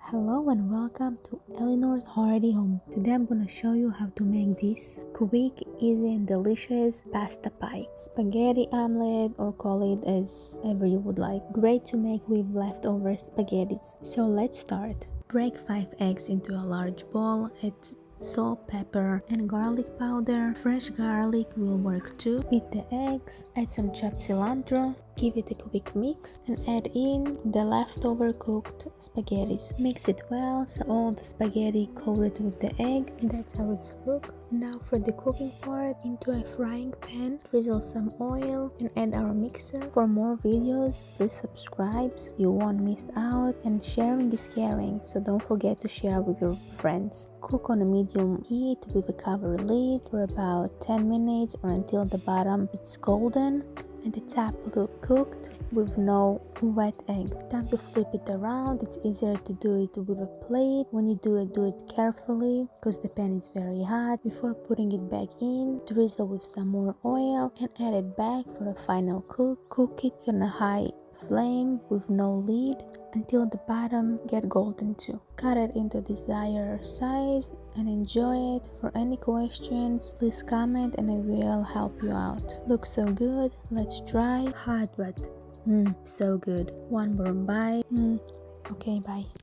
Hello and welcome to Eleanor's Hearty Home. Today I'm gonna show you how to make this quick, easy and delicious pasta pie. Spaghetti omelette, or call it as ever you would like. Great to make with leftover spaghettis. So let's start. Break 5 eggs into a large bowl. Add salt, pepper and garlic powder. Fresh garlic will work too. Beat the eggs, add some chopped cilantro, give it a quick mix and add in the leftover cooked spaghettis. Mix it well so all the spaghetti coated with the egg. That's how it's look. Now for the cooking part, into a frying pan, drizzle some oil and add our mixer. For more videos, please subscribe so you won't miss out, and sharing is caring, so don't forget to share with your friends. Cook on a medium heat with a cover lid for about 10 minutes or until the bottom is golden and the top look cooked with no wet egg. Time to flip it around. It's easier to do it with a plate. When you do it carefully because the pan is very hot. Before putting it back in, drizzle with some more oil and add it back for a final cook. Cook it on a high flame with no lid until the bottom get golden too. Cut it into desired size and enjoy it. For any questions, please comment and I will help you out. Looks so good. Let's try. Hot but so good. One more bite. Okay, bye.